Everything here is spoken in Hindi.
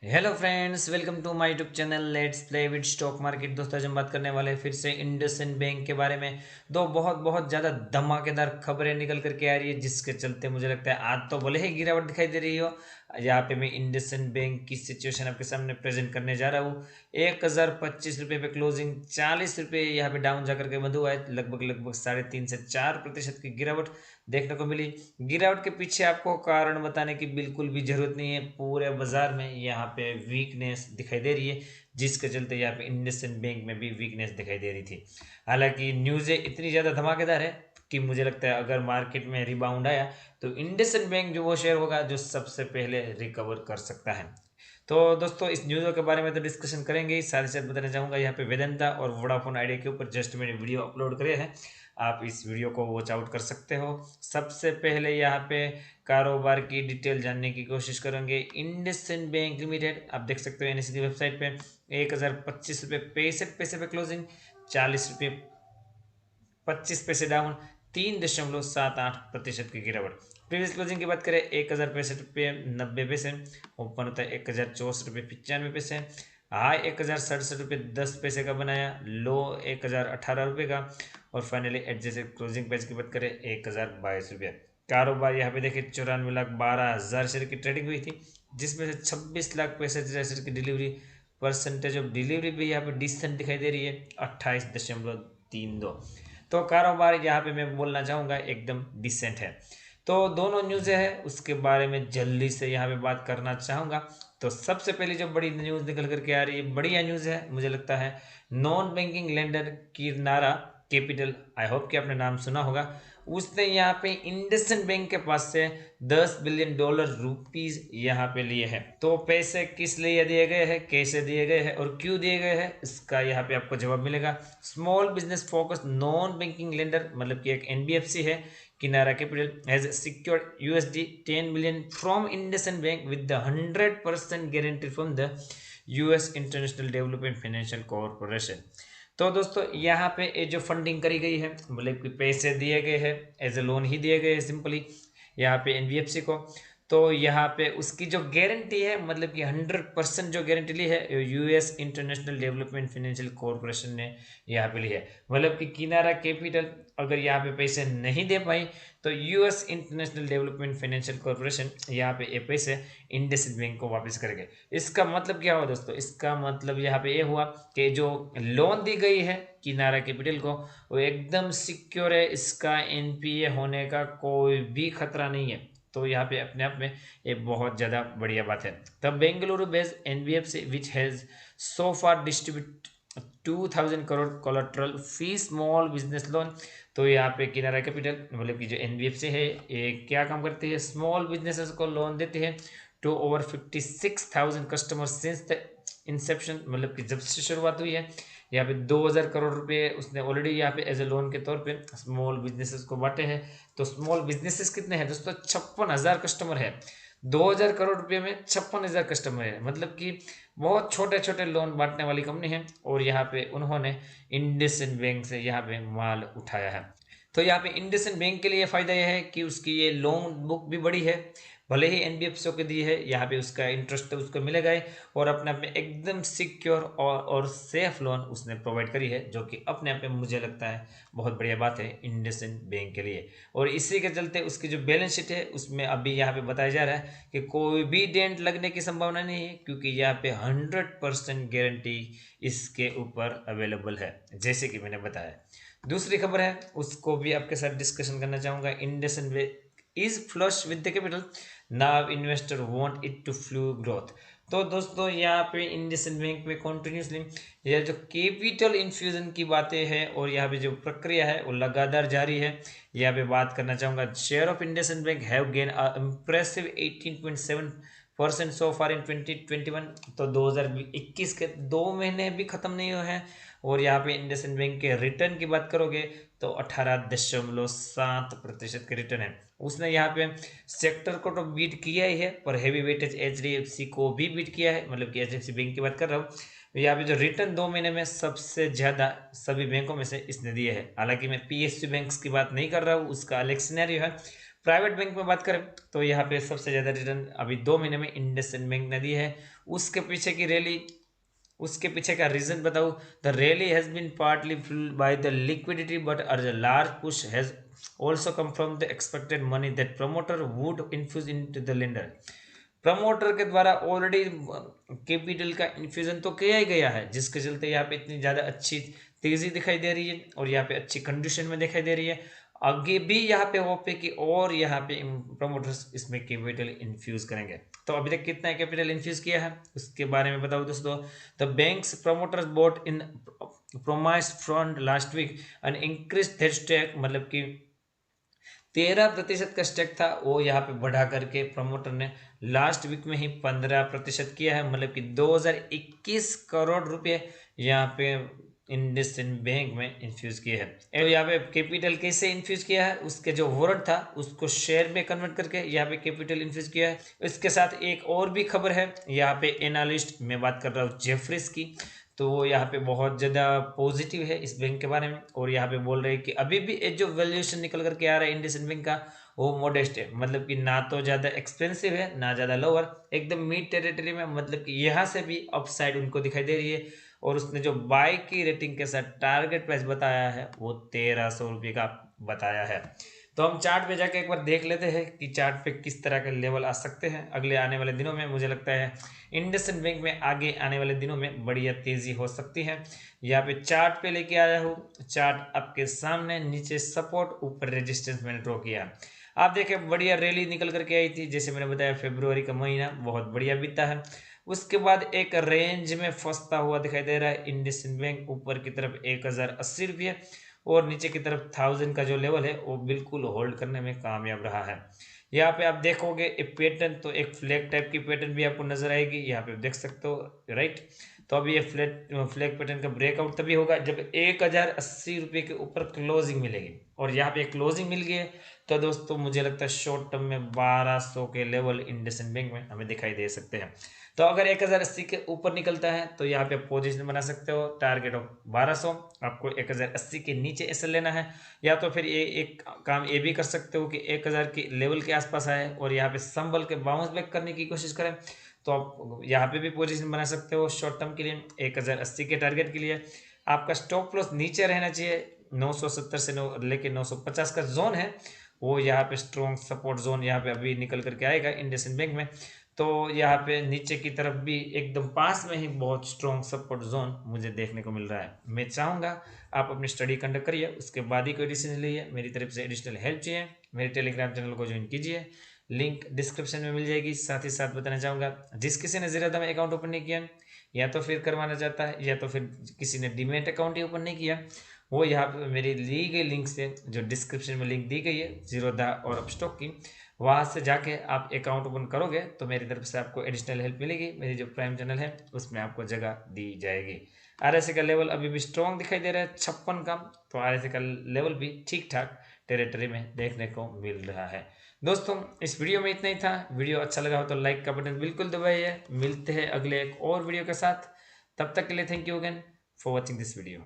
Hello friends, welcome to my YouTube channel let's play with stock market. दोस्तों, आज हम बात करने वाले हैं फिर से इंडसइंड बैंक के बारे में। दो बहुत बहुत ज़्यादा धमाकेदार खबरें निकल करके आ रही है, जिसके चलते मुझे लगता है आज तो भले ही गिरावट दिखाई दे रही हो। यहाँ पे मैं इंडसइंड बैंक की सिचुएशन आपके सामने प्रेजेंट करने जा रहा हूँ। 1025 रुपये पे क्लोजिंग, 40 रुपये यहाँ पे डाउन जाकर के बंद हुआ है। लगभग लगभग 3.5 से 4% की गिरावट देखने को मिली। गिरावट के पीछे आपको कारण बताने की बिल्कुल भी जरूरत नहीं है। पूरे बाजार में यहाँ पे वीकनेस दिखाई दे रही है, जिसके चलते यहाँ पे इंडसइंड बैंक में भी वीकनेस दिखाई दे रही थी। हालांकि न्यूज़ें इतनी ज़्यादा धमाकेदार है कि मुझे लगता है अगर मार्केट में रिबाउंड आया तो इंडसइंड बैंक जो वो शेयर होगा जो सबसे पहले रिकवर कर सकता है। तो दोस्तों, इस न्यूज़ के बारे में तो डिस्कशन करेंगे ही, साथ ही साथ बताना चाहूँगा यहाँ पे वेदांता और वोडाफोन आइडिया के ऊपर जस्ट मैंने वीडियो अपलोड करे हैं। आप इस वीडियो को वॉच आउट कर सकते हो। सबसे पहले यहाँ पे कारोबार की डिटेल जानने की कोशिश करेंगे। इंडसइंड बैंक लिमिटेड आप देख सकते हो एनएससी की वेबसाइट पे 1025 रुपये 65 पैसे पे क्लोजिंग, 40 रुपये 25 पैसे डाउन, 3.78% की गिरावट। प्रीवियस क्लोजिंग की बात करें 1065 रुपये 90 पैसे, ओपन होता है 1064 रुपये 95 पैसे, हाई 1067 रुपये 10 पैसे का बनाया, लो 1018 रुपये का, और फाइनली एडजस्टेड क्लोजिंग प्राइस की बात करें 1022 रुपये। कारोबार यहाँ पे देखिए 94,12,000 शेयर की ट्रेडिंग हुई थी, जिसमें से 26,65,000 शेयर की डिलीवरी। परसेंटेज ऑफ डिलीवरी भी यहाँ पे डिसेंट दिखाई दे रही है, 28.32। तो कारोबार यहाँ पे मैं बोलना चाहूँगा एकदम डिसेंट है। तो दोनों न्यूज़ है उसके बारे में जल्दी से यहाँ पे बात करना चाहूँगा। तो सबसे पहले जो बड़ी न्यूज़ निकल करके आ रही है, बढ़िया न्यूज़ है मुझे लगता है। Non banking lender Kinara capital, I hope कि आपने नाम सुना होगा, उसने यहाँ पे इंडसइंड बैंक के पास से $10 बिलियन रुपीज यहाँ पे लिए हैं। तो पैसे किस लिए दिए गए हैं, कैसे दिए गए हैं और क्यों दिए गए हैं, इसका यहाँ पे आपको जवाब मिलेगा। Small business focus non banking lender, मतलब कि एक एनबीएफसी है, किनारा capital has secured $10 million from IndusInd bank with the 100% guarantee from the US international development financial corporation. तो दोस्तों, यहाँ पे ये जो फंडिंग करी गई है, मतलब कि पैसे दिए गए हैं, एज ए लोन ही दिए गए हैं सिंपली यहाँ पे एनबीएफसी को। तो यहाँ पे उसकी जो गारंटी है, मतलब कि 100% जो गारंटी ली है, US international development financial corporation ने यहाँ पे ली है। मतलब कि किनारा कैपिटल अगर यहाँ पे पैसे नहीं दे पाई तो US international development financial corporation यहाँ पे ये पैसे इंडसइंड बैंक को वापस करेंगे। इसका मतलब क्या हुआ दोस्तों? इसका मतलब यहाँ पे ये हुआ कि जो लोन दी गई है किनारा कैपिटल को, वो एकदम सिक्योर है, इसका एनपीए होने का कोई भी खतरा नहीं है। तो यहाँ पे अपने आप में ये बहुत ज़्यादा बढ़िया बात है। The Bengaluru based NBFC which has so far distribute 2,000 crore collateral fee small business loan. तो यहाँ पे किनारा कैपिटल, मतलब कि जो एनबीएफसी है, ये क्या काम करती है? स्मॉल बिजनेसेस को लोन देती है to over 56,000 customer since the inception, मतलब कि जब से शुरुआत हुई है। यहाँ पे 2,000 करोड़ रुपए उसने ऑलरेडी यहाँ पे एज ए लोन के तौर पे स्मॉल बिजनेसेस को बांटे हैं। तो स्मॉल बिजनेसेस कितने हैं दोस्तों? 56,000 कस्टमर है। 2,000 करोड़ रुपये में 56,000 कस्टमर है, मतलब कि बहुत छोटे छोटे लोन बांटने वाली कंपनी है। और यहाँ पे उन्होंने इंडसइंड बैंक से यहाँ पे माल उठाया है। तो यहाँ पे इंडसइंड बैंक के लिए फ़ायदा यह है कि उसकी ये लोन बुक भी बड़ी है, भले ही एनबीएफसी को दी है, यहाँ पे उसका इंटरेस्ट तो उसको मिलेगा ही, और अपने आप में एकदम सिक्योर और सेफ लोन उसने प्रोवाइड करी है, जो कि अपने आप में मुझे लगता है बहुत बढ़िया बात है इंडसइंड बैंक के लिए। और इसी के चलते उसकी जो बैलेंस शीट है उसमें अभी यहाँ पे बताया जा रहा है कि कोई भी डेंट लगने की संभावना नहीं है, क्योंकि यहाँ पे 100% गारंटी इसके ऊपर अवेलेबल है, जैसे कि मैंने बताया। दूसरी खबर है, उसको भी आपके साथ डिस्कशन करना चाहूँगा। IndusInd is flush with the capital, now investor want it to fuel growth. तो दोस्तों, यहाँ पे इंडसइंड बैंक में कॉन्टिन्यूसली यह जो कैपिटल इन्फ्यूजन की बातें हैं और यहाँ पे जो प्रक्रिया है वो लगातार जारी है। यहाँ पे बात करना चाहूँगा, share of IndusInd bank have gain impressive 18.7% सो फार इन 2021। तो 2021 के 2 महीने भी खत्म नहीं हुए हैं, और यहाँ पे इंडसइंड बैंक के रिटर्न की बात करोगे तो 18.7% के रिटर्न है। उसने यहाँ पे सेक्टर को तो बीट किया ही है, पर हैवी वेटेज एचडीएफसी को भी बीट किया है, मतलब कि एचडीएफसी बैंक की बात कर रहा हूँ। तो यहाँ पे जो रिटर्न 2 महीने में सबसे ज्यादा सभी बैंकों में से इसने दिए है। हालांकि मैं पीएसयू बैंक्स की बात नहीं कर रहा हूँ, उसका अलग सिनेरियो है। प्राइवेट बैंक में बात करें तो यहाँ पे सबसे ज्यादा रिटर्न अभी 2 महीने में इंडसइंड बैंक ने दी है। उसके पीछे की रैली, उसके पीछे का रीजन बताऊं, the rally has been partly fuelled by the liquidity but a large push has also come from the expected money that promoter would infuse into the lender। Promoter के द्वारा ऑलरेडी कैपिटल का इन्फ्यूजन तो किया ही गया है, जिसके चलते यहाँ पे इतनी ज़्यादा अच्छी तेजी दिखाई दे रही है और यहाँ पे अच्छी कंडीशन में दिखाई दे रही है। आगे भी यहाँ पे होप है कि और यहाँ पे प्रमोटर्स इसमें कैपिटल इन्फ्यूज करेंगे। तो अभी तक कितना कैपिटल इन्फ्यूज किया है उसके बारे में बताओ दोस्तों। The banks promoters bought in promise fund last week and increase their stake, मतलब कि 13% का स्टेक था वो यहाँ पे बढ़ा करके प्रमोटर ने लास्ट वीक में ही 15% किया है, मतलब कि 2021 करोड़ रुपए यहाँ पे इंडसइंड बैंक में इन्फ्यूज किए हैं। और यहाँ पे कैपिटल कैसे इन्फ्यूज किया है, उसके जो वारंट था उसको शेयर में कन्वर्ट करके यहाँ पे कैपिटल इन्फ्यूज किया है। इसके साथ एक और भी खबर है, यहाँ पे एनालिस्ट मैं बात कर रहा हूँ जेफरीज की, तो वो यहाँ पे बहुत ज़्यादा पॉजिटिव है इस बैंक के बारे में और यहाँ पे बोल रहे हैं कि अभी भी जो वैल्यूएशन निकल करके आ रहा है इंडसइंड बैंक का वो मॉडेस्ट है, मतलब कि ना तो ज़्यादा एक्सपेंसिव है ना ज़्यादा लोअर, एकदम मिड टेरिटरी में, मतलब कि यहाँ से भी अपसाइड उनको दिखाई दे रही है। और उसने जो बाय की रेटिंग के साथ टारगेट प्राइस बताया है वो 1300 रुपये का बताया है। तो हम चार्ट पे जाके एक बार देख लेते हैं कि चार्ट पे किस तरह के लेवल आ सकते हैं अगले आने वाले दिनों में। मुझे लगता है इंडसइंड बैंक में आगे आने वाले दिनों में बढ़िया तेजी हो सकती है। यहाँ पे चार्ट पे लेके आया हूँ, चार्ट आपके सामने, नीचे सपोर्ट ऊपर रेजिस्टेंस मैंने ड्रॉ किया। आप देखें बढ़िया रैली निकल करके आई थी, जैसे मैंने बताया फरवरी का महीना बहुत बढ़िया बीता है। उसके बाद एक रेंज में फंसता हुआ दिखाई दे रहा है इंडसइंड बैंक, ऊपर की तरफ 1080 रुपये और नीचे की तरफ 1000 का जो लेवल है वो बिल्कुल होल्ड करने में कामयाब रहा है। यहाँ पे आप देखोगे एक पैटर्न, तो एक फ्लैग टाइप की पैटर्न भी आपको नजर आएगी, यहाँ पे देख सकते हो, राइट। तो अभी ये फ्लैग पैटर्न का ब्रेकआउट तभी होगा जब 1080 रुपये के ऊपर क्लोजिंग मिलेगी, और यहाँ पे क्लोजिंग मिल गई है तो दोस्तों मुझे लगता है शॉर्ट टर्म में 1200 के लेवल इंडसइंड बैंक में हमें दिखाई दे सकते हैं। तो अगर 1080 के ऊपर निकलता है तो यहाँ पे पोजीशन बना सकते हो, टारगेट ऑफ 1200, आपको 1080 के नीचे ऐसे लेना है, या तो फिर ये एक काम ये भी कर सकते हो कि 1000 के लेवल के आसपास आए और यहाँ पे संभल के बाउंस बैक करने की कोशिश करें, तो आप यहाँ पे भी पोजीशन बना सकते हो शॉर्ट टर्म के लिए। 1080 के टारगेट के लिए आपका स्टॉप लॉस नीचे रहना चाहिए, 970 से लेके 950 का जोन है वो यहाँ पे स्ट्रॉन्ग सपोर्ट जोन यहाँ पे अभी निकल करके आएगा इंडसइंड बैंक में। तो यहाँ पे नीचे की तरफ भी एकदम पास में ही बहुत स्ट्रॉन्ग सपोर्ट जोन मुझे देखने को मिल रहा है। मैं चाहूँगा आप अपनी स्टडी कंडक्ट करिए, उसके बाद ही कोई डिसीजन लीजिए। मेरी तरफ से एडिशनल हेल्प चाहिए मेरे टेलीग्राम चैनल को ज्वाइन कीजिए, लिंक डिस्क्रिप्शन में मिल जाएगी। साथ ही साथ बताना चाहूँगा जिस किसी ने ज़ीरोधा में अकाउंट ओपन नहीं किया या तो फिर करवाना चाहता है या तो फिर किसी ने डीमैट अकाउंट ही ओपन नहीं किया, वो यहाँ पे मेरी ली गई लिंक से जो डिस्क्रिप्शन में लिंक दी गई है ज़ीरोधा और अपस्टॉक की, वहाँ से जाके आप अकाउंट ओपन करोगे तो मेरी तरफ से आपको एडिशनल हेल्प मिलेगी। मेरी जो प्राइम चैनल है उसमें आपको जगह दी जाएगी। आरएसए का लेवल अभी भी स्ट्रॉन्ग दिखाई दे रहा है 56 का, तो आरएसए का लेवल भी ठीक ठाक टेरिटरी में देखने को मिल रहा है। दोस्तों इस वीडियो में इतना ही था। वीडियो अच्छा लगा हो तो लाइक का बटन बिल्कुल दबाइए। मिलते हैं अगले एक और वीडियो के साथ, तब तक के लिए thank you again for watching this video.